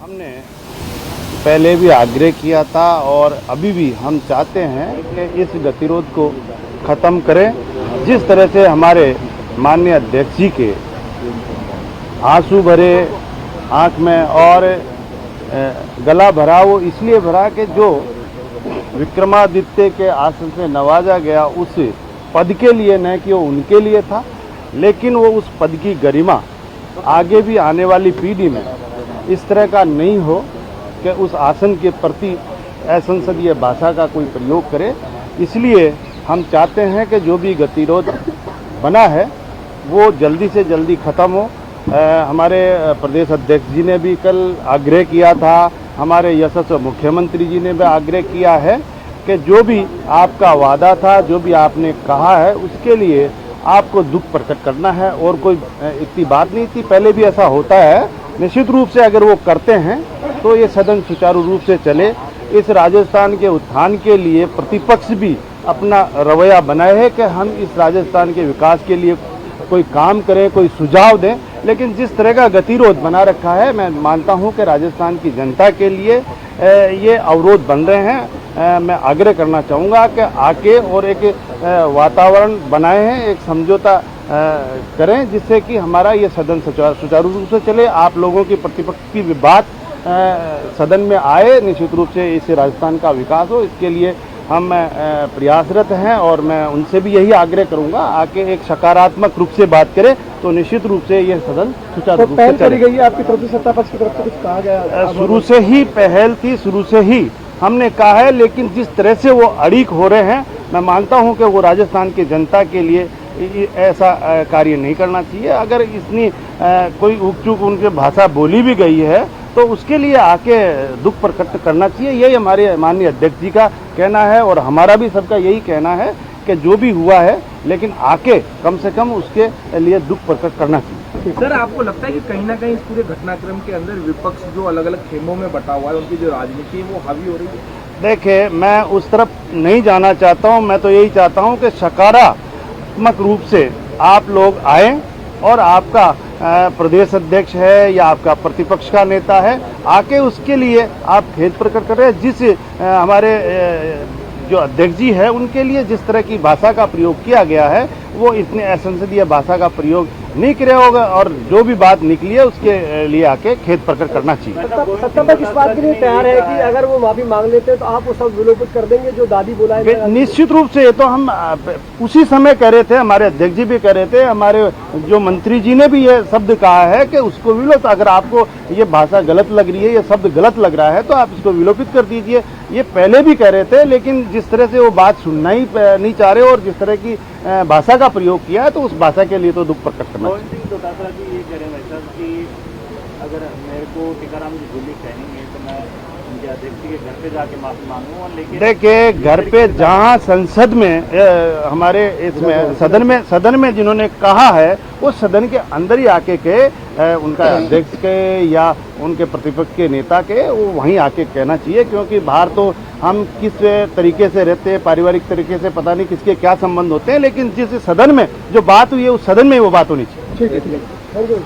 हमने पहले भी आग्रह किया था और अभी भी हम चाहते हैं कि इस गतिरोध को ख़त्म करें। जिस तरह से हमारे माननीय अध्यक्ष जी के आंसू भरे आंख में और गला भरा, वो इसलिए भरा कि जो विक्रमादित्य के आसन से नवाजा गया उस पद के लिए, न कि वो उनके लिए था, लेकिन वो उस पद की गरिमा आगे भी आने वाली पीढ़ी में इस तरह का नहीं हो कि उस आसन के प्रति असंसदीय भाषा का कोई प्रयोग करे। इसलिए हम चाहते हैं कि जो भी गतिरोध बना है वो जल्दी से जल्दी ख़त्म हो। हमारे प्रदेश अध्यक्ष जी ने भी कल आग्रह किया था, हमारे यशस्वी मुख्यमंत्री जी ने भी आग्रह किया है कि जो भी आपका वादा था, जो भी आपने कहा है, उसके लिए आपको दुख प्रकट करना है और कोई इतनी बात नहीं थी। पहले भी ऐसा होता है, निश्चित रूप से अगर वो करते हैं तो ये सदन सुचारू रूप से चले। इस राजस्थान के उत्थान के लिए प्रतिपक्ष भी अपना रवैया बनाए है कि हम इस राजस्थान के विकास के लिए कोई काम करें, कोई सुझाव दें। लेकिन जिस तरह का गतिरोध बना रखा है, मैं मानता हूं कि राजस्थान की जनता के लिए ये अवरोध बन रहे हैं। मैं आग्रह करना चाहूँगा कि आके और एक वातावरण बनाए हैं, एक समझौता करें जिससे कि हमारा ये सदन सुचारू रूप से चले। आप लोगों की प्रतिपक्ष की बात सदन में आए, निश्चित रूप से इससे राजस्थान का विकास हो, इसके लिए हम प्रयासरत हैं और मैं उनसे भी यही आग्रह करूंगा आके एक सकारात्मक रूप से बात करें तो निश्चित रूप से यह सदन सुचारू रूप से चले। गई है आपकी तरफ से, सत्ता पक्ष की तरफ से कुछ कहा गया? शुरू से ही पहल थी, शुरू से ही हमने कहा है, लेकिन जिस तरह से वो अड़िग हो रहे हैं, मैं मानता हूं कि वो राजस्थान की जनता के लिए ऐसा कार्य नहीं करना चाहिए। अगर इतनी कोई उकचुक उनके भाषा बोली भी गई है तो उसके लिए आके दुख प्रकट करना चाहिए। यही हमारे माननीय अध्यक्ष जी का कहना है और हमारा भी सबका यही कहना है कि जो भी हुआ है, लेकिन आके कम से कम उसके लिए दुख प्रकट करना चाहिए। सर, आपको लगता है कि कहीं ना कहीं इस पूरे घटनाक्रम के अंदर विपक्ष जो अलग अलग खेमों में बटा हुआ है, उनकी जो राजनीति है वो हावी हो रही है? देखिए, मैं उस तरफ नहीं जाना चाहता हूँ। मैं तो यही चाहता हूँ कि सकारात्मक रूप से आप लोग आए और आपका प्रदेश अध्यक्ष है या आपका प्रतिपक्ष का नेता है, आके उसके लिए आप खेद प्रकट करें। जिस हमारे जो अध्यक्ष जी है उनके लिए जिस तरह की भाषा का प्रयोग किया गया है वो इतने असंसदीय भाषा का प्रयोग नहीं किया होगा और जो भी बात निकली है उसके लिए आके खेद प्रकट करना चाहिए। सत्ता पक्ष इस बात के लिए तैयार है कि अगर वो माफी मांग लेते हैं तो आप वो सब विलोपित कर देंगे जो दादी बोला है? निश्चित रूप से। ये तो हम उसी समय कह रहे थे, हमारे अध्यक्ष जी भी कह रहे थे, हमारे जो मंत्री जी ने भी ये शब्द कहा है कि उसको विलोप, अगर आपको ये भाषा गलत लग रही है, ये शब्द गलत लग रहा है तो आप इसको विलोपित कर दीजिए। ये पहले भी कह रहे थे, लेकिन जिस तरह से वो बात सुनना ही नहीं चाह रहे और जिस तरह की भाषा का प्रयोग किया है तो उस भाषा के लिए तो दुख प्रकट करना चाहिए। जी ये कह रहे हैं सर कि अगर मेरे को टीकाराम जी गोली कहेंगे तो मैं उनके अध्यक्ष के घर पे जाके माफी मांगूंगा। लेकिन देखिए, घर पे जहाँ संसद में हमारे इसमें सदन में जिन्होंने कहा है वो सदन के अंदर ही आके के उनका अध्यक्ष के या उनके प्रतिपक्ष के नेता के वो वहीं आके कहना चाहिए, क्योंकि बाहर तो हम किस तरीके से रहते हैं, पारिवारिक तरीके से पता नहीं किसके क्या संबंध होते हैं, लेकिन जिस सदन में जो बात हुई है उस सदन में वो बात होनी चाहिए। ठीक है, थैंक यू।